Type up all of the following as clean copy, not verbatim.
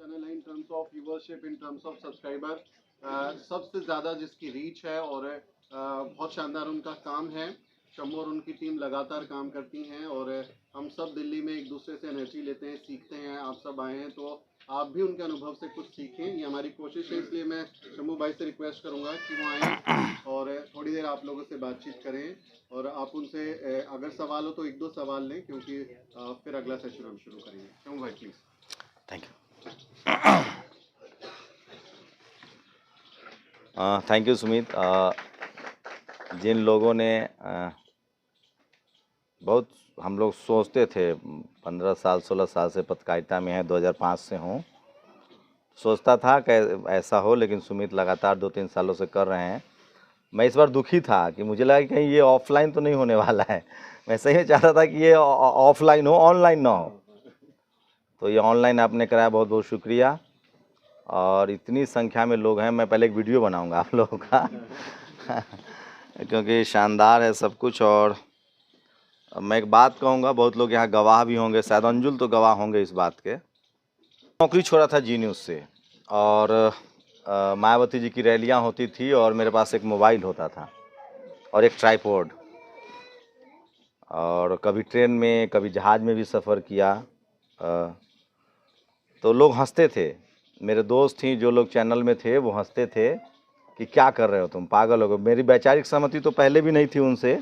Channel है in terms of viewership, in terms of subscriber, सबसे ज़्यादा जिसकी रीच है और बहुत शानदार उनका काम है। शम्मू और उनकी टीम लगातार काम करती हैं और हम सब दिल्ली में एक दूसरे से एनर्जी लेते हैं, सीखते हैं। आप सब आए हैं तो आप भी उनके अनुभव से कुछ सीखें, ये हमारी कोशिश है। इसलिए मैं शम्मू भाई से रिक्वेस्ट करूँगा कि वो आएँ और थोड़ी देर आप लोगों से बातचीत करें और आप उनसे अगर सवाल हो तो एक दो सवाल लें, क्योंकि फिर अगला सेशन हम शुरू करेंगे। शम्मू भाई please. Thank you. Thank you Sumit. जिन लोगों ने बहुत हम लोग सोचते थे 15 साल 16 साल से पत्रकारिता में है, 2005 से हूँ, सोचता था कि ऐसा हो, लेकिन सुमित लगातार 2-3 सालों से कर रहे हैं। मैं इस बार दुखी था कि मुझे लगा कि कहीं ये ऑफलाइन तो नहीं होने वाला है। मैं सही में चाहता था कि ये ऑफलाइन हो, ऑनलाइन ना हो। तो ये ऑनलाइन आपने कराया, बहुत बहुत शुक्रिया। और इतनी संख्या में लोग हैं, मैं पहले एक वीडियो बनाऊंगा आप लोगों का क्योंकि शानदार है सब कुछ। और मैं एक बात कहूँगा, बहुत लोग यहाँ गवाह भी होंगे, शायद अंजुल तो गवाह होंगे इस बात के। नौकरी छोड़ा था जी न्यूज़ से और मायावती जी की रैलियाँ होती थी और मेरे पास एक मोबाइल होता था और एक ट्राइपॉड, और कभी ट्रेन में कभी जहाज़ में भी सफ़र किया। तो लोग हंसते थे, मेरे दोस्त थी जो लोग चैनल में थे वो हंसते थे कि क्या कर रहे हो तुम, पागल हो गए। मेरी वैचारिक सहमति तो पहले भी नहीं थी उनसे,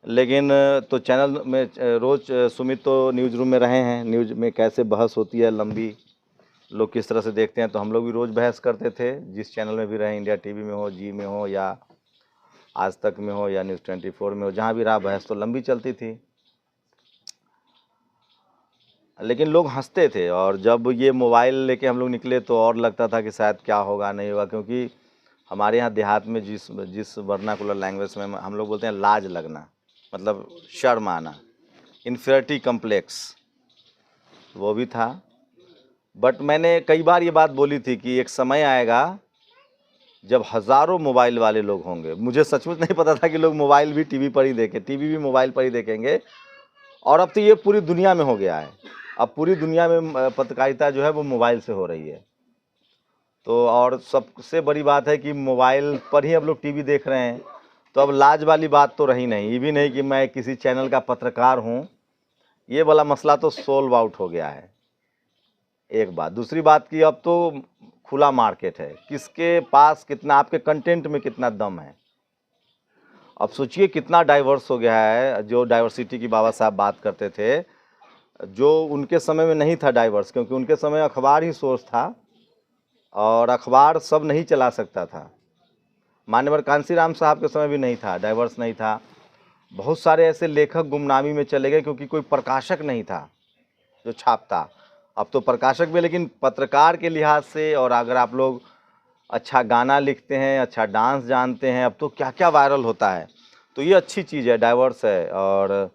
लेकिन तो चैनल में रोज़ सुमित तो न्यूज़ रूम में रहे हैं, न्यूज़ में कैसे बहस होती है लंबी, लोग किस तरह से देखते हैं, तो हम लोग भी रोज़ बहस करते थे। जिस चैनल में भी रहे, इंडिया टीवी में हो, जी में हो, या आज तक में हो, या न्यूज़ 24 में हो, जहाँ भी रहा बहस तो लंबी चलती थी, लेकिन लोग हंसते थे। और जब ये मोबाइल लेके हम लोग निकले तो और लगता था कि शायद क्या होगा नहीं होगा, क्योंकि हमारे यहाँ देहात में जिस वर्नाकुलर लैंग्वेज में हम लोग बोलते हैं लाज लगना, मतलब शर्म आना, इन्फीरियरिटी कम्प्लेक्स, वो भी था। बट मैंने कई बार ये बात बोली थी कि एक समय आएगा जब हज़ारों मोबाइल वाले लोग होंगे। मुझे सचमुच नहीं पता था कि लोग मोबाइल भी टीवी पर ही देखें, टीवी भी मोबाइल पर ही देखेंगे। और अब तो ये पूरी दुनिया में हो गया है। अब पूरी दुनिया में पत्रकारिता जो है वो मोबाइल से हो रही है। तो और सबसे बड़ी बात है कि मोबाइल पर ही अब लोग टीवी देख रहे हैं, तो अब लाज वाली बात तो रही नहीं। ये भी नहीं कि मैं किसी चैनल का पत्रकार हूँ, ये वाला मसला तो सोल्व आउट हो गया है, एक बात। दूसरी बात कि अब तो खुला मार्केट है, किसके पास कितना, आपके कंटेंट में कितना दम है। अब सोचिए कितना डाइवर्स हो गया है। जो डाइवर्सिटी की बाबा साहब बात करते थे, जो उनके समय में नहीं था डाइवर्स, क्योंकि उनके समय अखबार ही सोर्स था और अखबार सब नहीं चला सकता था। मान्यवर कांसीराम साहब के समय भी नहीं था, डाइवर्स नहीं था। बहुत सारे ऐसे लेखक गुमनामी में चले गए क्योंकि कोई प्रकाशक नहीं था जो छापता। अब तो प्रकाशक भी, लेकिन पत्रकार के लिहाज से, और अगर आप लोग अच्छा गाना लिखते हैं, अच्छा डांस जानते हैं, अब तो क्या क्या वायरल होता है। तो ये अच्छी चीज़ है, डाइवर्स है। और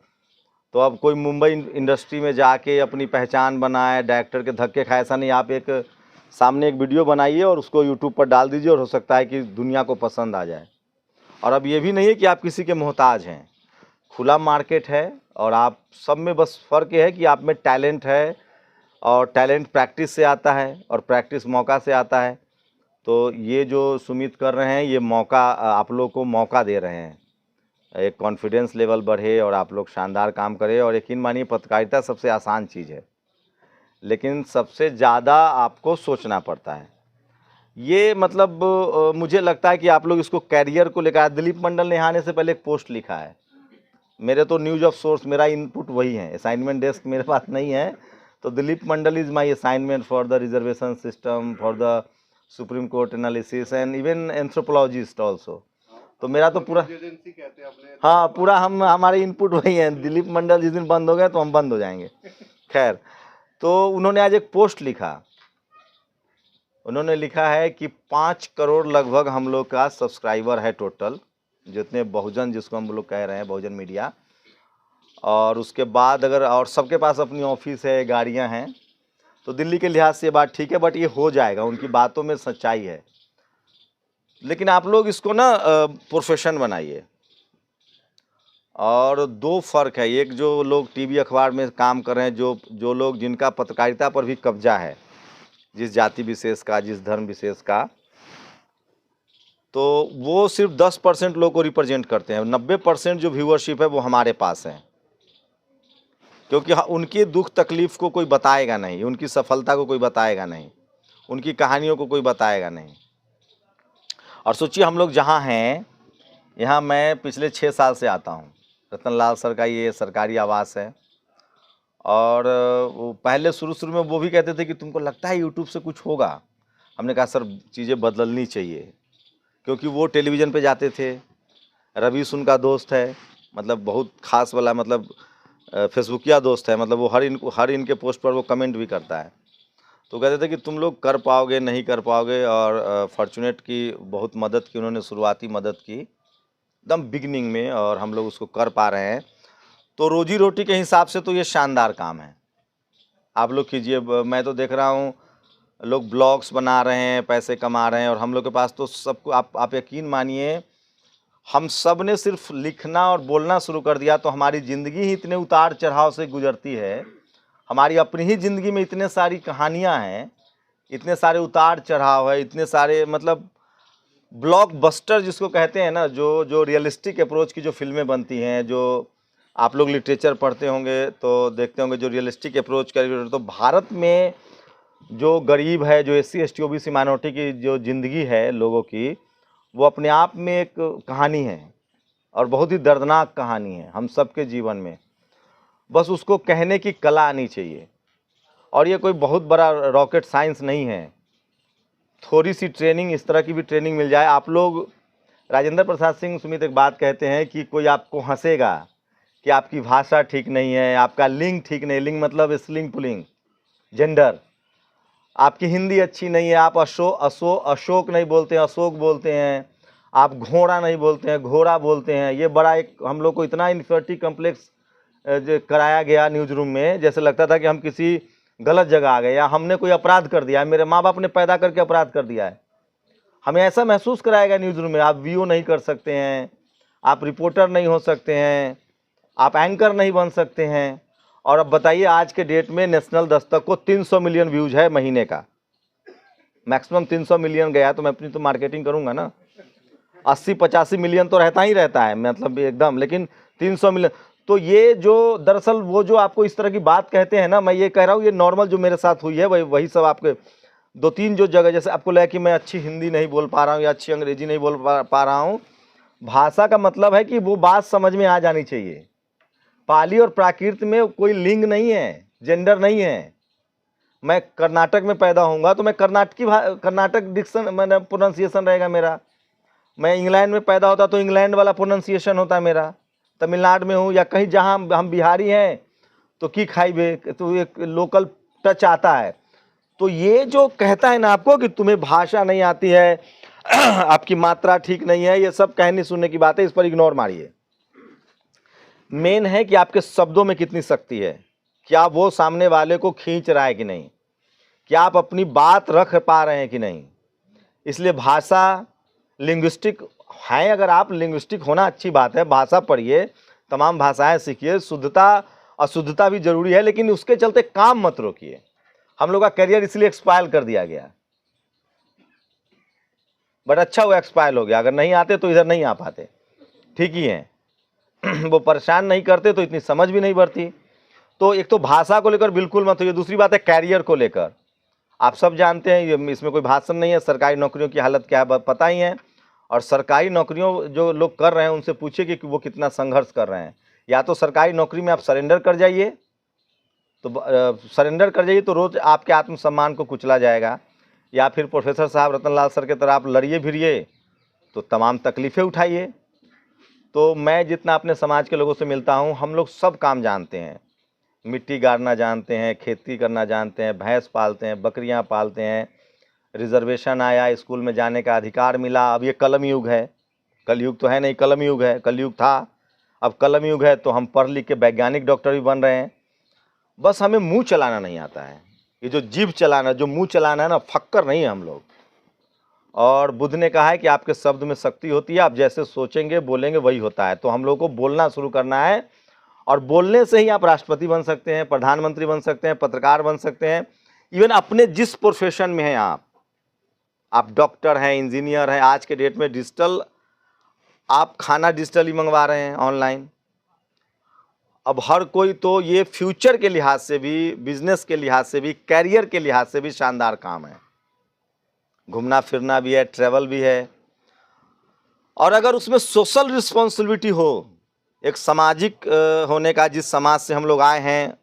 तो अब कोई मुंबई इंडस्ट्री में जाके अपनी पहचान बनाए, डायरेक्टर के धक्के खाए, ऐसा नहीं। आप एक सामने एक वीडियो बनाइए और उसको यूट्यूब पर डाल दीजिए और हो सकता है कि दुनिया को पसंद आ जाए। और अब ये भी नहीं है कि आप किसी के मोहताज हैं, खुला मार्केट है। और आप सब में बस फ़र्क ये है कि आप में टैलेंट है, और टैलेंट प्रैक्टिस से आता है और प्रैक्टिस मौका से आता है। तो ये जो सुमित कर रहे हैं, ये मौका आप लोग को मौका दे रहे हैं, एक कॉन्फिडेंस लेवल बढ़े और आप लोग शानदार काम करें। और यकीन मानिए पत्रकारिता सबसे आसान चीज़ है, लेकिन सबसे ज़्यादा आपको सोचना पड़ता है। ये मतलब मुझे लगता है कि आप लोग इसको कैरियर को लेकर, दिलीप मंडल ने यहाँ आने से पहले एक पोस्ट लिखा है, मेरे तो न्यूज़ ऑफ सोर्स, मेरा इनपुट वही है, असाइनमेंट डेस्क मेरे पास नहीं है। तो Dilip Mandal is my assignment for the reservation system, for the supreme court analysis and even anthropologist also. तो मेरा तो पूरा, कहते हैं अपने, हाँ पूरा हमारे इनपुट वही है। दिलीप मंडल जिस दिन बंद हो गए तो हम बंद हो जाएंगे। खैर, तो उन्होंने आज एक पोस्ट लिखा, उन्होंने लिखा है कि 5 करोड़ लगभग हम लोग का सब्सक्राइबर है टोटल, जितने बहुजन जिसको हम लोग कह रहे हैं, बहुजन मीडिया। और उसके बाद अगर, और सबके पास अपनी ऑफिस है, गाड़ियां हैं, तो दिल्ली के लिहाज से ये बात ठीक है। बट ये हो जाएगा, उनकी बातों में सच्चाई है। लेकिन आप लोग इसको ना प्रोफेशन बनाइए। और दो फ़र्क है, एक जो लोग टीवी अखबार में काम कर रहे हैं, जो लोग जिनका पत्रकारिता पर भी कब्जा है, जिस जाति विशेष का, जिस धर्म विशेष का, तो वो सिर्फ 10% लोग को रिप्रेजेंट करते हैं। 90% जो व्यूअरशिप है वो हमारे पास है, क्योंकि उनके दुख तकलीफ को कोई बताएगा नहीं, उनकी सफलता को कोई बताएगा नहीं, उनकी कहानियों को कोई बताएगा नहीं। और सोचिए हम लोग जहाँ हैं, यहाँ मैं पिछले 6 साल से आता हूँ। रतनलाल सर का ये सरकारी आवास है, और वो पहले शुरू में वो भी कहते थे कि तुमको लगता है यूट्यूब से कुछ होगा। हमने कहा सर चीज़ें बदलनी चाहिए, क्योंकि वो टेलीविज़न पे जाते थे। रवीश उनका दोस्त है, मतलब बहुत खास वाला, मतलब फेसबुकिया दोस्त है, मतलब वो हर इनके पोस्ट पर वो कमेंट भी करता है। तो कहते थे कि तुम लोग कर पाओगे नहीं कर पाओगे, और फॉर्चुनेट की बहुत मदद की उन्होंने, शुरुआती मदद की एकदम बिगनिंग में, और हम लोग उसको कर पा रहे हैं। तो रोजी रोटी के हिसाब से तो ये शानदार काम है। आप लोग कीजिए, मैं तो देख रहा हूँ लोग ब्लॉग्स बना रहे हैं, पैसे कमा रहे हैं, और हम लोग के पास तो सबको, आप यकीन मानिए, हम सब ने सिर्फ लिखना और बोलना शुरू कर दिया तो हमारी ज़िंदगी ही इतने उतार चढ़ाव से गुजरती है। हमारी अपनी ही ज़िंदगी में इतने सारी कहानियाँ हैं, इतने सारे उतार चढ़ाव है, इतने सारे, मतलब ब्लॉकबस्टर जिसको कहते हैं ना, जो रियलिस्टिक अप्रोच की जो फिल्में बनती हैं, जो आप लोग लिटरेचर पढ़ते होंगे तो देखते होंगे, जो रियलिस्टिक अप्रोच का, तो भारत में जो गरीब है, जो SC ST OBC माइनॉरिटी की जो ज़िंदगी है लोगों की, वो अपने आप में एक कहानी है, और बहुत ही दर्दनाक कहानी है हम सबके जीवन में। बस उसको कहने की कला आनी चाहिए, और ये कोई बहुत बड़ा रॉकेट साइंस नहीं है। थोड़ी सी ट्रेनिंग, इस तरह की भी ट्रेनिंग मिल जाए। आप लोग, राजेंद्र प्रसाद सिंह सुमित एक बात कहते हैं कि कोई आपको हंसेगा कि आपकी भाषा ठीक नहीं है, आपका लिंग ठीक नहीं, लिंग मतलब स्लिंग पुलिंग, जेंडर, आपकी हिंदी अच्छी नहीं है, आप अशोक नहीं बोलते हैं, अशोक बोलते हैं, आप घोड़ा नहीं बोलते हैं, घोड़ा बोलते हैं। ये बड़ा एक हम लोग को इतना इन्फिनिटी कम्प्लेक्स जो कराया गया न्यूज़ रूम में, जैसे लगता था कि हम किसी गलत जगह आ गए, या हमने कोई अपराध कर दिया है, मेरे माँ बाप ने पैदा करके अपराध कर दिया है। हमें ऐसा महसूस कराएगा न्यूज़ रूम में, आप VO नहीं कर सकते हैं, आप रिपोर्टर नहीं हो सकते हैं, आप एंकर नहीं बन सकते हैं। और अब बताइए, आज के डेट में नेशनल दस्तक को 300 मिलियन व्यूज है महीने का, मैक्सिमम 300 मिलियन गया तो मैं अपनी तो मार्केटिंग करूंगा ना, 80-85 मिलियन तो रहता ही रहता है, मतलब एकदम, लेकिन 300 मिलियन। तो ये जो दरअसल वो जो आपको इस तरह की बात कहते हैं ना, मैं ये कह रहा हूँ, ये नॉर्मल जो मेरे साथ हुई है वही सब आपके 2-3 जो जगह, जैसे आपको लगा कि मैं अच्छी हिंदी नहीं बोल पा रहा हूँ या अच्छी अंग्रेजी नहीं बोल पा रहा हूँ। भाषा का मतलब है कि वो बात समझ में आ जानी चाहिए। पाली और प्राकृत में कोई लिंग नहीं है, जेंडर नहीं है। मैं कर्नाटक में पैदा होऊंगा तो मैं कर्नाटक डिक्शन, मैंने प्रोनाउंसिएशन रहेगा मेरा। मैं इंग्लैंड में पैदा होता तो इंग्लैंड वाला प्रोनाउंसिएशन होता मेरा। तमिलनाडु में हूँ या कहीं जहाँ हम बिहारी हैं तो की खाइबे, तो एक लोकल टच आता है। तो ये जो कहता है ना आपको कि तुम्हें भाषा नहीं आती है, आपकी मात्रा ठीक नहीं है, ये सब कहने सुनने की बात है, इस पर इग्नोर मारिए। मेन है कि आपके शब्दों में कितनी शक्ति है, क्या वो सामने वाले को खींच रहा है कि नहीं, क्या आप अपनी बात रख पा रहे हैं कि नहीं। इसलिए भाषा लिंग्विस्टिक है, अगर आप लिंग्विस्टिक होना अच्छी बात है, भाषा पढ़िए, तमाम भाषाएं सीखिए, शुद्धता अशुद्धता भी जरूरी है, लेकिन उसके चलते काम मत रोकिए। हम लोग का करियर इसलिए एक्सपायर कर दिया गया, बट अच्छा वो एक्सपायर हो गया। अगर नहीं आते तो इधर नहीं आ पाते, ठीक ही है। वो परेशान नहीं करते तो इतनी समझ भी नहीं बढ़ती। तो एक तो भाषा को लेकर बिल्कुल मत होइए। दूसरी बात है कैरियर को लेकर, आप सब जानते हैं, ये इसमें कोई भाषण नहीं है, सरकारी नौकरियों की हालत क्या है पता ही है। और सरकारी नौकरियों जो लोग कर रहे हैं उनसे पूछिए कि वो कितना संघर्ष कर रहे हैं। या तो सरकारी नौकरी में आप सरेंडर कर जाइए, तो रोज़ आपके आत्मसम्मान को कुचला जाएगा, या फिर प्रोफेसर साहब रतनलाल सर के तरह आप लड़िए भिड़िए तो तमाम तकलीफ़ें उठाइए। तो मैं जितना अपने समाज के लोगों से मिलता हूँ, हम लोग सब काम जानते हैं, मिट्टी गाड़ना जानते हैं, खेती करना जानते हैं, भैंस पालते हैं, बकरियां पालते हैं, रिजर्वेशन आया, स्कूल में जाने का अधिकार मिला। अब ये कलम युग है, कलयुग तो है नहीं, कलम युग है। कलयुग था, अब कलम युग है, तो हम पढ़ लिख के वैज्ञानिक डॉक्टर भी बन रहे हैं। बस हमें मुंह चलाना नहीं आता है, ये जो जीभ चलाना, जो मुंह चलाना है ना, फक्कर नहीं है हम लोग। और बुद्ध ने कहा है कि आपके शब्द में शक्ति होती है, आप जैसे सोचेंगे बोलेंगे वही होता है। तो हम लोग को बोलना शुरू करना है, और बोलने से ही आप राष्ट्रपति बन सकते हैं, प्रधानमंत्री बन सकते हैं, पत्रकार बन सकते हैं। इवन अपने जिस प्रोफेशन में हैं आप डॉक्टर हैं, इंजीनियर हैं, आज के डेट में डिजिटल, आप खाना डिजिटली मंगवा रहे हैं ऑनलाइन। अब हर कोई, तो ये फ्यूचर के लिहाज से भी, बिजनेस के लिहाज से भी, कैरियर के लिहाज से भी शानदार काम है। घूमना फिरना भी है, ट्रैवल भी है, और अगर उसमें सोशल रिस्पॉन्सिबिलिटी हो, एक सामाजिक होने का, जिस समाज से हम लोग आए हैं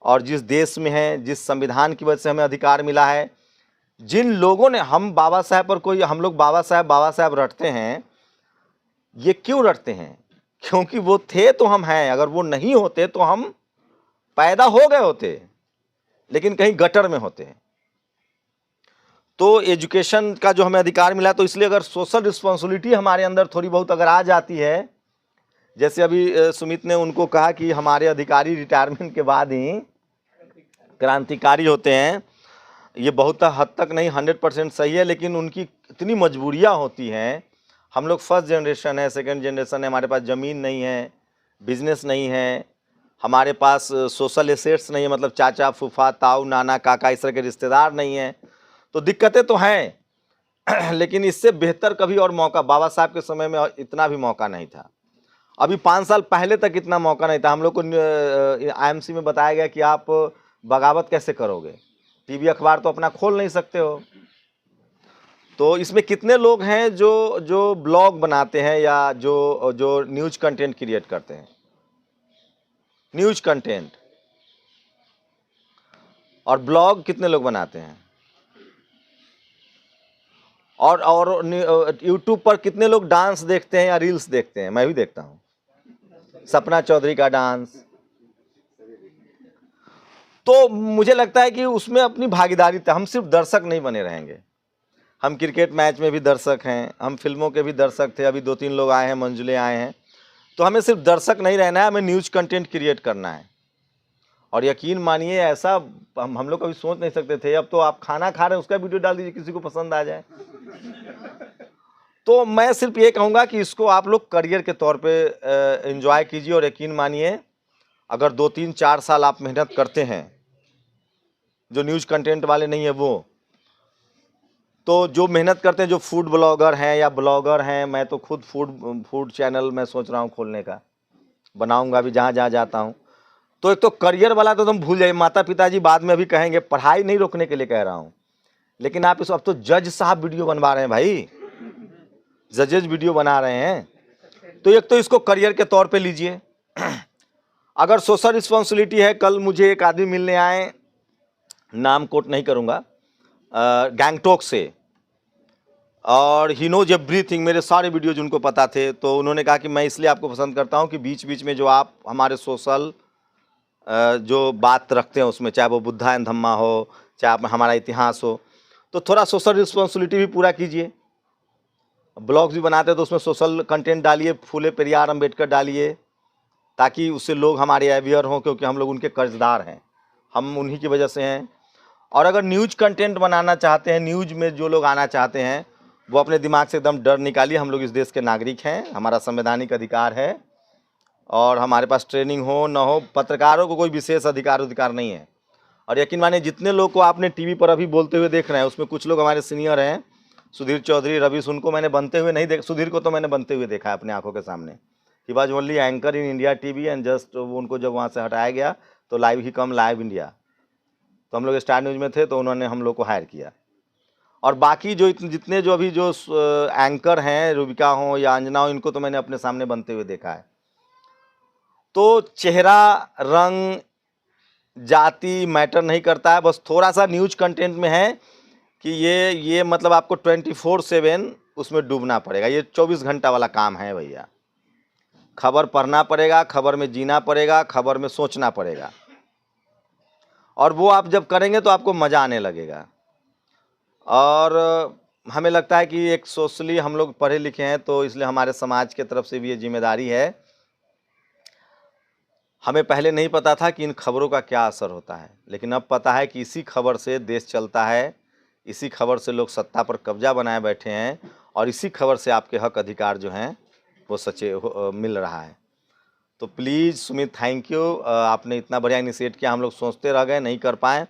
और जिस देश में हैं, जिस संविधान की वजह से हमें अधिकार मिला है, जिन लोगों ने, हम बाबा साहब पर कोई, हम लोग बाबा साहब रटते हैं, ये क्यों रटते हैं? क्योंकि वो थे तो हम हैं, अगर वो नहीं होते तो हम पैदा हो गए होते, लेकिन कहीं गटर में होते हैं। तो एजुकेशन का जो हमें अधिकार मिला, तो इसलिए अगर सोशल रिस्पॉन्सिबिलिटी हमारे अंदर थोड़ी बहुत अगर आ जाती है, जैसे अभी सुमित ने उनको कहा कि हमारे अधिकारी रिटायरमेंट के बाद ही क्रांतिकारी होते हैं, ये बहुत हद तक नहीं, 100% सही है, लेकिन उनकी इतनी मजबूरियां होती हैं। हम लोग फर्स्ट जनरेशन है, सेकंड जनरेशन है, हमारे पास ज़मीन नहीं है, बिजनेस नहीं है, हमारे पास सोशल एसेट्स नहीं है, मतलब चाचा फूफा ताऊ नाना काका इस तरह के रिश्तेदार नहीं हैं, तो दिक्कतें तो हैं। लेकिन इससे बेहतर कभी और मौका, बाबा साहब के समय में इतना भी मौका नहीं था, अभी 5 साल पहले तक इतना मौका नहीं था। हम लोग को IMC में बताया गया कि आप बगावत कैसे करोगे, टीवी अखबार तो अपना खोल नहीं सकते हो। तो इसमें कितने लोग हैं जो ब्लॉग बनाते हैं या जो न्यूज कंटेंट क्रिएट करते हैं, न्यूज कंटेंट, और ब्लॉग कितने लोग बनाते हैं, और यूट्यूब पर कितने लोग डांस देखते हैं या रील्स देखते हैं? मैं भी देखता हूँ, सपना चौधरी का डांस। तो मुझे लगता है कि उसमें अपनी भागीदारी, हम सिर्फ दर्शक नहीं बने रहेंगे। हम क्रिकेट मैच में भी दर्शक हैं, हम फिल्मों के भी दर्शक थे, अभी 2-3 लोग आए हैं, मंजुले आए हैं, तो हमें सिर्फ दर्शक नहीं रहना है, हमें न्यूज कंटेंट क्रिएट करना है। और यकीन मानिए, ऐसा हम लोग कभी सोच नहीं सकते थे। अब तो आप खाना खा रहे हैं, उसका वीडियो डाल दीजिए, किसी को पसंद आ जाए। तो मैं सिर्फ ये कहूँगा कि इसको आप लोग करियर के तौर पे एंजॉय कीजिए, और यकीन मानिए, अगर 2-3-4 साल आप मेहनत करते हैं, जो न्यूज कंटेंट वाले नहीं है वो, तो जो मेहनत करते हैं, जो फूड ब्लॉगर हैं या ब्लॉगर हैं, मैं तो खुद फूड चैनल मैं सोच रहा हूँ खोलने का, बनाऊंगा भी जहाँ जहाँ जाता हूँ। तो एक तो करियर वाला तो तुम भूल जाइए, माता पिताजी बाद में अभी कहेंगे, पढ़ाई नहीं रोकने के लिए कह रहा हूँ, लेकिन आप अब तो जज साहब वीडियो बनवा रहे हैं भाई, जजेज वीडियो बना रहे हैं, तो एक तो इसको करियर के तौर पे लीजिए। अगर सोशल रिस्पॉन्सिबिलिटी है, कल मुझे एक आदमी मिलने आए, नाम कोट नहीं करूँगा, गैंगटॉक से, और ही नोज एवरीथिंग, मेरे सारे वीडियोज उनको पता थे। तो उन्होंने कहा कि मैं इसलिए आपको पसंद करता हूँ कि बीच बीच में जो आप हमारे सोशल जो बात रखते हैं उसमें, चाहे वो बुद्धा एंड धम्मा हो, चाहे हमारा इतिहास हो, तो थोड़ा सोशल रिस्पॉन्सिबिलिटी भी पूरा कीजिए। ब्लॉग्स भी बनाते हैं तो उसमें सोशल कंटेंट डालिए, फूले पेरियार अम्बेडकर डालिए, ताकि उससे लोग हमारे अवेयर हों, क्योंकि हम लोग उनके कर्जदार हैं, हम उन्हीं की वजह से हैं। और अगर न्यूज कंटेंट बनाना चाहते हैं, न्यूज में जो लोग आना चाहते हैं, वो अपने दिमाग से एकदम डर निकालिए। हम लोग इस देश के नागरिक हैं, हमारा संवैधानिक अधिकार है, और हमारे पास ट्रेनिंग हो न हो, पत्रकारों को कोई विशेष अधिकार नहीं है। और यकीन मानिए, जितने लोग को आपने टीवी पर अभी बोलते हुए देख रहे हैं, उसमें कुछ लोग हमारे सीनियर हैं, सुधीर चौधरी, रवीश, उनको मैंने बनते हुए नहीं सुधीर को तो मैंने बनते हुए देखा है अपने आंखों के सामने। He was only anchor in India TV, and just उनको जब वहाँ से हटाया गया तो लाइव ही कम लाइव इंडिया, तो हम लोग स्टार न्यूज़ में थे, तो उन्होंने हम लोग को हायर किया। और बाकी जो जितने जो अभी जो एंकर हैं, रूबिका हो या अंजना हो, इनको तो मैंने अपने सामने बनते हुए देखा है। तो चेहरा, रंग, जाति मैटर नहीं करता है, बस थोड़ा सा न्यूज कंटेंट में है कि ये मतलब आपको 24/7 उसमें डूबना पड़ेगा। ये 24 घंटा वाला काम है भैया। खबर पढ़ना पड़ेगा, खबर में जीना पड़ेगा, खबर में सोचना पड़ेगा, और वो आप जब करेंगे तो आपको मज़ा आने लगेगा। और हमें लगता है कि एक सोशली हम लोग पढ़े लिखे हैं, तो इसलिए हमारे समाज की तरफ से भी ये जिम्मेदारी है। हमें पहले नहीं पता था कि इन खबरों का क्या असर होता है, लेकिन अब पता है कि इसी खबर से देश चलता है, इसी खबर से लोग सत्ता पर कब्जा बनाए बैठे हैं, और इसी खबर से आपके हक अधिकार जो हैं वो मिल रहा है। तो प्लीज़ सुमित, थैंक यू, आपने इतना बढ़िया इनिशिएट किया, हम लोग सोचते रह गए, नहीं कर पाए।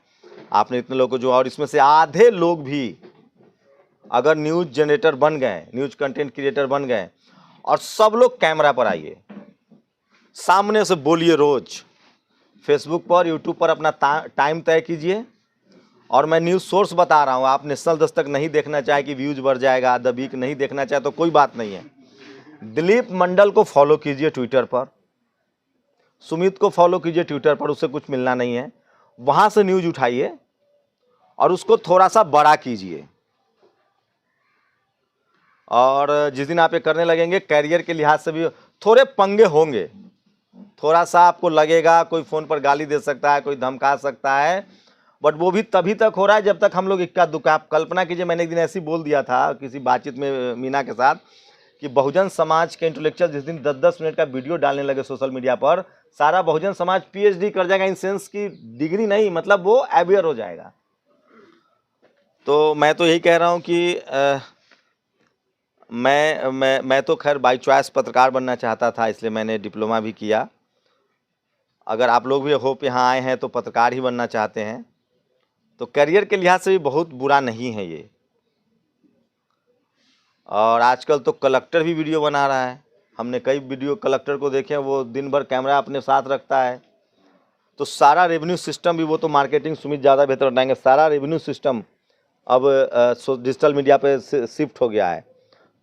आपने इतने लोगों को जो, और इसमें से आधे लोग भी अगर न्यूज़ जनरेटर बन गए, न्यूज़ कंटेंट क्रिएटर बन गए, और सब लोग कैमरा पर आइए, सामने से बोलिए, रोज फेसबुक पर, यूट्यूब पर अपना टाइम तय कीजिए। और मैं न्यूज़ सोर्स बता रहा हूँ, आप नेशनल दस्तक नहीं देखना चाहे कि व्यूज बढ़ जाएगा, द वीक नहीं देखना चाहे तो कोई बात नहीं है, दिलीप मंडल को फॉलो कीजिए ट्विटर पर, सुमित को फॉलो कीजिए ट्विटर पर, उससे कुछ मिलना नहीं है, वहां से न्यूज उठाइए और उसको थोड़ा सा बड़ा कीजिए। और जिस दिन आप ये करने लगेंगे, कैरियर के लिहाज से भी थोड़े पंगे होंगे, थोड़ा सा आपको लगेगा, कोई फ़ोन पर गाली दे सकता है, कोई धमका सकता है, बट वो भी तभी तक हो रहा है जब तक हम लोग इक्का दुक्का। आप कल्पना कीजिए, मैंने एक दिन ऐसे ही बोल दिया था किसी बातचीत में मीना के साथ कि बहुजन समाज के इंटेलेक्चुअल जिस दिन 10-10 मिनट का वीडियो डालने लगे सोशल मीडिया पर, सारा बहुजन समाज पीएचडी कर जाएगा, इन सेंस की डिग्री नहीं, मतलब वो अवेयर हो जाएगा। तो मैं तो यही कह रहा हूँ कि मैं तो खैर बाई चॉइस पत्रकार बनना चाहता था, इसलिए मैंने डिप्लोमा भी किया। अगर आप लोग भी होप यहाँ आए हैं तो पत्रकार ही बनना चाहते हैं, तो करियर के लिहाज से भी बहुत बुरा नहीं है ये। और आजकल तो कलेक्टर भी वीडियो बना रहा है, हमने कई वीडियो कलेक्टर को देखे, वो दिन भर कैमरा अपने साथ रखता है। तो सारा रेवेन्यू सिस्टम भी, वो तो मार्केटिंग सुमित ज़्यादा बेहतर बताएंगे, सारा रेवेन्यू सिस्टम अब डिजिटल मीडिया पे शिफ्ट हो गया है।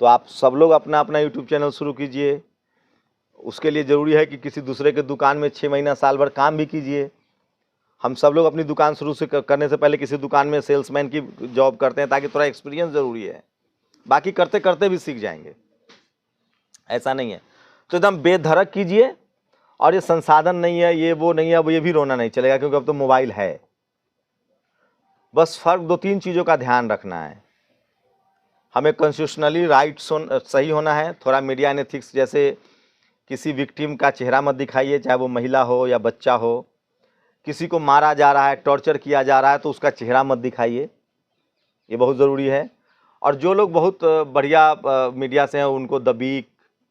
तो आप सब लोग अपना अपना यूट्यूब चैनल शुरू कीजिए। उसके लिए ज़रूरी है कि किसी दूसरे के दुकान में 6 महीना साल भर काम भी कीजिए। हम सब लोग अपनी दुकान शुरू से करने से पहले किसी दुकान में सेल्समैन की जॉब करते हैं, ताकि थोड़ा एक्सपीरियंस ज़रूरी है, बाकी करते करते भी सीख जाएंगे, ऐसा नहीं है। तो एकदम बेधड़क कीजिए। और ये संसाधन नहीं है, ये वो नहीं है, अब ये भी रोना नहीं चलेगा, क्योंकि अब तो मोबाइल है। बस फ़र्क 2-3 चीज़ों का ध्यान रखना है। हमें कॉन्स्टिट्यूशनली राइट सही होना है, थोड़ा मीडिया एथिक्स, जैसे किसी विक्टिम का चेहरा मत दिखाइए, चाहे वो महिला हो या बच्चा हो। किसी को मारा जा रहा है, टॉर्चर किया जा रहा है, तो उसका चेहरा मत दिखाइए, ये बहुत ज़रूरी है। और जो लोग बहुत बढ़िया मीडिया से हैं, उनको The Week,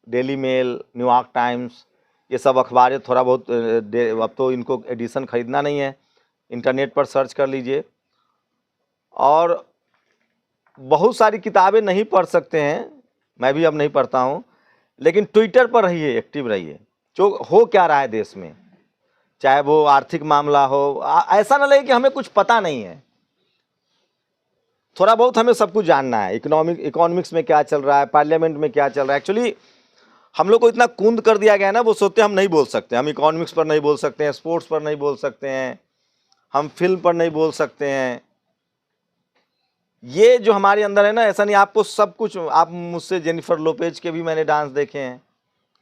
Daily Mail, New York Times, ये सब अखबारें थोड़ा बहुत अब तो इनको एडिशन ख़रीदना नहीं है, इंटरनेट पर सर्च कर लीजिए। और बहुत सारी किताबें नहीं पढ़ सकते हैं, मैं भी अब नहीं पढ़ता हूँ, लेकिन ट्विटर पर रहिए, एक्टिव रहिए, जो हो क्या रहा है देश में, चाहे वो आर्थिक मामला हो। ऐसा ना लगे कि हमें कुछ पता नहीं है, थोड़ा बहुत हमें सब कुछ जानना है। इकोनॉमिक्स में क्या चल रहा है, पार्लियामेंट में क्या चल रहा है। एक्चुअली हम लोग को इतना कूंद कर दिया गया है ना, वो सोचते हैं हम नहीं बोल सकते, हम इकोनॉमिक्स पर नहीं बोल सकते हैं, स्पोर्ट्स पर नहीं बोल सकते हैं, हम फिल्म पर नहीं बोल सकते हैं। ये जो हमारे अंदर है ना, ऐसा नहीं, आपको सब कुछ, आप मुझसे जेनिफर लोपेज के भी मैंने डांस देखे हैं,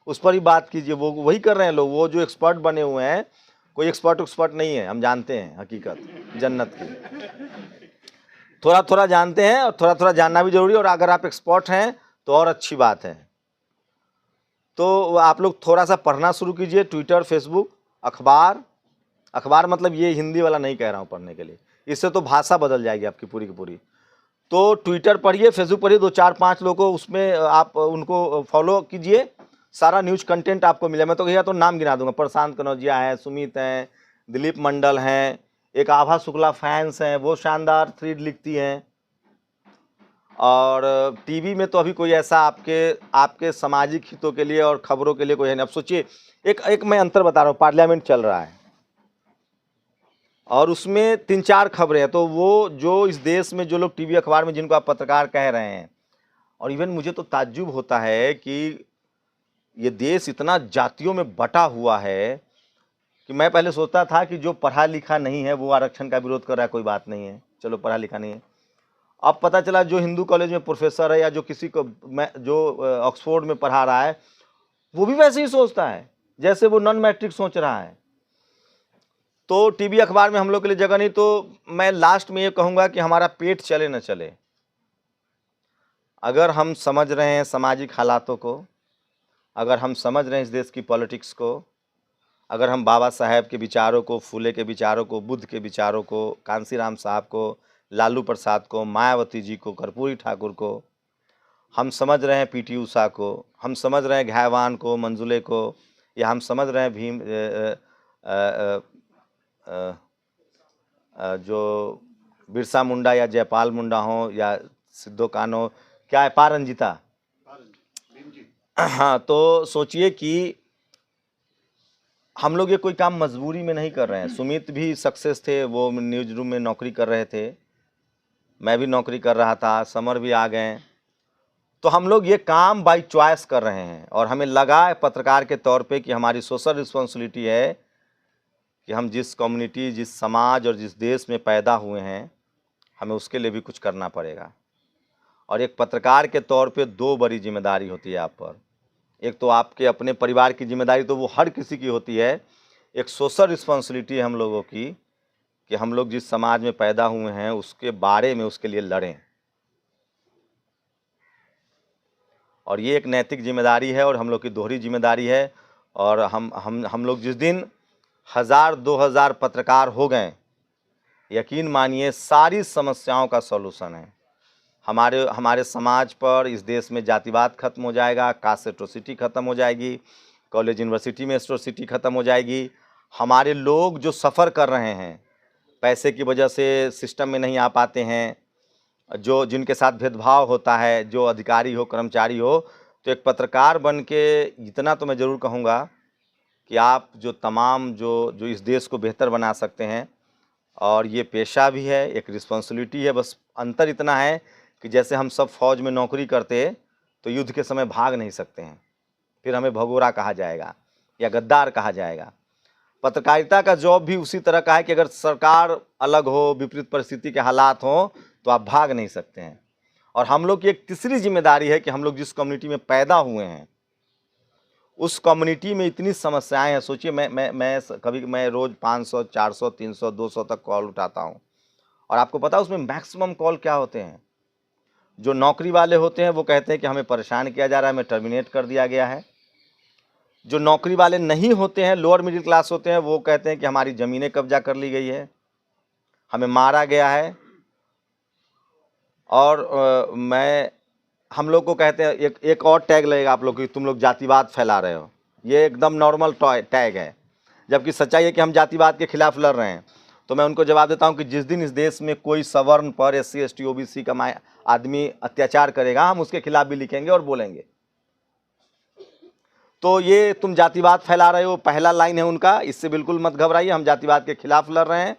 उस पर ही बात कीजिए, वो वही कर रहे हैं लोग, वो जो एक्सपर्ट बने हुए हैं, कोई एक्सपर्ट नहीं है, हम जानते हैं हकीकत जन्नत की। थोड़ा थोड़ा जानते हैं, और थोड़ा थोड़ा जानना भी जरूरी है, और अगर आप एक्सपर्ट हैं तो और अच्छी बात है। तो आप लोग थोड़ा सा पढ़ना शुरू कीजिए, ट्विटर, फेसबुक, अखबार मतलब ये हिंदी वाला नहीं कह रहा हूँ पढ़ने के लिए, इससे तो भाषा बदल जाएगी आपकी पूरी की पूरी। तो ट्विटर पढ़िए, फेसबुक पढ़िए, 2-4-5 लोगों उसमें आप उनको फॉलो कीजिए, सारा न्यूज कंटेंट आपको मिले। मैं तो भैया तो नाम गिना दूंगा, प्रशांत कनौजिया है, सुमित हैं, दिलीप मंडल हैं, एक आभा शुक्ला फैंस हैं, वो शानदार थ्रेड लिखती हैं। और टीवी में तो अभी कोई ऐसा आपके सामाजिक हितों के लिए और खबरों के लिए कोई है नहीं। अब सोचिए, एक मैं अंतर बता रहा हूँ, पार्लियामेंट चल रहा है और उसमें 3-4 खबरें हैं, तो वो जो इस देश में जो लोग टीवी अखबार में जिनको आप पत्रकार कह रहे हैं, और इवन मुझे तो ताज्जुब होता है कि ये देश इतना जातियों में बटा हुआ है कि मैं पहले सोचता था कि जो पढ़ा लिखा नहीं है वो आरक्षण का विरोध कर रहा है, कोई बात नहीं है, चलो पढ़ा लिखा नहीं है। अब पता चला जो हिंदू कॉलेज में प्रोफेसर है, या जो किसी को जो ऑक्सफोर्ड में पढ़ा रहा है, वो भी वैसे ही सोचता है जैसे वो नॉन मैट्रिक सोच रहा है। तो टीवी अखबार में हम लोग के लिए जगह नहीं। तो मैं लास्ट में ये कहूँगा कि हमारा पेट चले न चले, अगर हम समझ रहे हैं सामाजिक हालातों को, अगर हम समझ रहे हैं इस देश की पॉलिटिक्स को, अगर हम बाबा साहेब के विचारों को, फूले के विचारों को, बुद्ध के विचारों को, कांसीराम साहब को, लालू प्रसाद को, मायावती जी को, कर्पूरी ठाकुर को, हम समझ रहे हैं पीटी उषा को, हम समझ रहे हैं घायवान को, मंजुले को, या हम समझ रहे हैं भीम जो बिरसा मुंडा या जयपाल मुंडा हो या सिद्धो कान्हो, क्या है, पारंजिता, हाँ, तो सोचिए कि हम लोग ये कोई काम मजबूरी में नहीं कर रहे हैं। सुमित भी सक्सेस थे, वो न्यूज रूम में नौकरी कर रहे थे, मैं भी नौकरी कर रहा था, समर भी आ गए। तो हम लोग ये काम बाय चॉइस कर रहे हैं और हमें लगा है पत्रकार के तौर पे कि हमारी सोशल रिस्पॉन्सिबिलिटी है कि हम जिस कम्युनिटी, जिस समाज और जिस देश में पैदा हुए हैं, हमें उसके लिए भी कुछ करना पड़ेगा। और एक पत्रकार के तौर पे दो बड़ी जिम्मेदारी होती है आप पर। एक तो आपके अपने परिवार की जिम्मेदारी, तो वो हर किसी की होती है। एक सोशल रिस्पॉन्सिबिलिटी है हम लोगों की कि हम लोग जिस समाज में पैदा हुए हैं उसके बारे में, उसके लिए लड़ें। और ये एक नैतिक जिम्मेदारी है और हम लोग की दोहरी जिम्मेदारी है। और हम लोग जिस दिन 1000-2000 पत्रकार हो गए, यकीन मानिए सारी समस्याओं का सॉल्यूशन है। हमारे समाज पर, इस देश में जातिवाद खत्म हो जाएगा, कास्ट एट्रोसिटी खत्म हो जाएगी, कॉलेज यूनिवर्सिटी में एट्रोसिटी खत्म हो जाएगी। हमारे लोग जो सफ़र कर रहे हैं, पैसे की वजह से सिस्टम में नहीं आ पाते हैं, जिनके साथ भेदभाव होता है, जो अधिकारी हो, कर्मचारी हो, तो एक पत्रकार बन के इतना तो मैं ज़रूर कहूँगा कि आप जो इस देश को बेहतर बना सकते हैं। और ये पेशा भी है, एक रिस्पॉन्सिबिलिटी है। बस अंतर इतना है कि जैसे हम सब फौज में नौकरी करते तो युद्ध के समय भाग नहीं सकते हैं, फिर हमें भगोड़ा कहा जाएगा या गद्दार कहा जाएगा। पत्रकारिता का जॉब भी उसी तरह का है कि अगर सरकार अलग हो, विपरीत परिस्थिति के हालात हों, तो आप भाग नहीं सकते हैं। और हम लोग की एक तीसरी जिम्मेदारी है कि हम लोग जिस कम्युनिटी में पैदा हुए हैं, उस कम्युनिटी में इतनी समस्याएं हैं। सोचिए, मैं रोज़ 500, 400, 300, 200 तक कॉल उठाता हूं। और आपको पता है उसमें मैक्सिमम कॉल क्या होते हैं? जो नौकरी वाले होते हैं वो कहते हैं कि हमें परेशान किया जा रहा है, हमें टर्मिनेट कर दिया गया है। जो नौकरी वाले नहीं होते हैं, लोअर मिडिल क्लास होते हैं, वो कहते हैं कि हमारी ज़मीनें कब्जा कर ली गई है, हमें मारा गया है। और हम लोग को कहते हैं, एक और टैग लगेगा आप लोग की, तुम लोग जातिवाद फैला रहे हो। ये एकदम नॉर्मल टैग है, जबकि सच्चाई है कि हम जातिवाद के खिलाफ लड़ रहे हैं। तो मैं उनको जवाब देता हूं कि जिस दिन इस देश में कोई सवर्ण पर, SC ST OBC का आदमी अत्याचार करेगा, हम उसके खिलाफ भी लिखेंगे और बोलेंगे। तो ये तुम जातिवाद फैला रहे हो, पहला लाइन है उनका, इससे बिल्कुल मत घबराइए, हम जातिवाद के खिलाफ लड़ रहे हैं।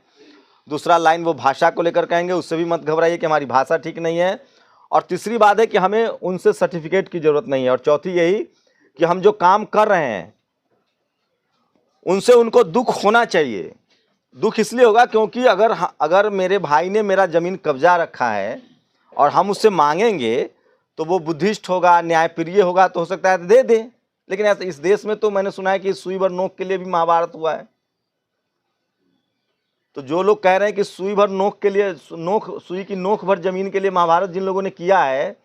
दूसरा लाइन वो भाषा को लेकर कहेंगे, उससे भी मत घबराइए कि हमारी भाषा ठीक नहीं है। और तीसरी बात है कि हमें उनसे सर्टिफिकेट की जरूरत नहीं है। और चौथी यही कि हम जो काम कर रहे हैं उनसे उनको दुख होना चाहिए। दुख इसलिए होगा क्योंकि अगर मेरे भाई ने मेरा ज़मीन कब्जा रखा है और हम उससे मांगेंगे, तो वो बुद्धिस्ट होगा, न्यायप्रिय होगा, तो हो सकता है दे दे। लेकिन ऐसा इस देश में तो मैंने सुना है कि सुई भर नोक के लिए भी महाभारत हुआ है। तो जो लोग कह रहे हैं कि सुई भर नोक के लिए, सुई की नोक भर जमीन के लिए महाभारत जिन लोगों ने किया है,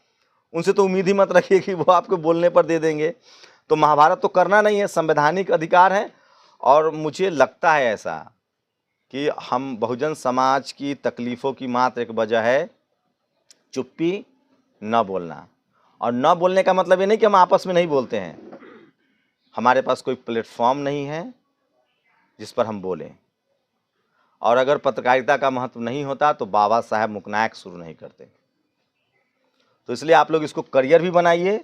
उनसे तो उम्मीद ही मत रखिए कि वो आपको बोलने पर दे देंगे। तो महाभारत तो करना नहीं है, संवैधानिक अधिकार है। और मुझे लगता है ऐसा कि हम बहुजन समाज की तकलीफ़ों की मात्र एक वजह है चुप्पी, न बोलना। और न बोलने का मतलब ये नहीं कि हम आपस में नहीं बोलते हैं, हमारे पास कोई प्लेटफॉर्म नहीं है जिस पर हम बोलें। और अगर पत्रकारिता का महत्व नहीं होता तो बाबा साहब मुकनायक शुरू नहीं करते। तो इसलिए आप लोग इसको करियर भी बनाइए,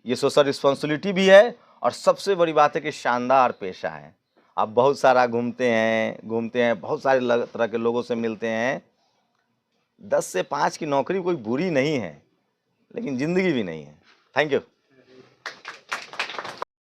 ये सोशल रिस्पॉन्सिबिलिटी भी है, और सबसे बड़ी बात है कि शानदार पेशा है। आप बहुत सारा घूमते हैं, बहुत सारे तरह के लोगों से मिलते हैं। 10 से 5 की नौकरी कोई बुरी नहीं है, लेकिन ज़िंदगी भी नहीं है। Thank you.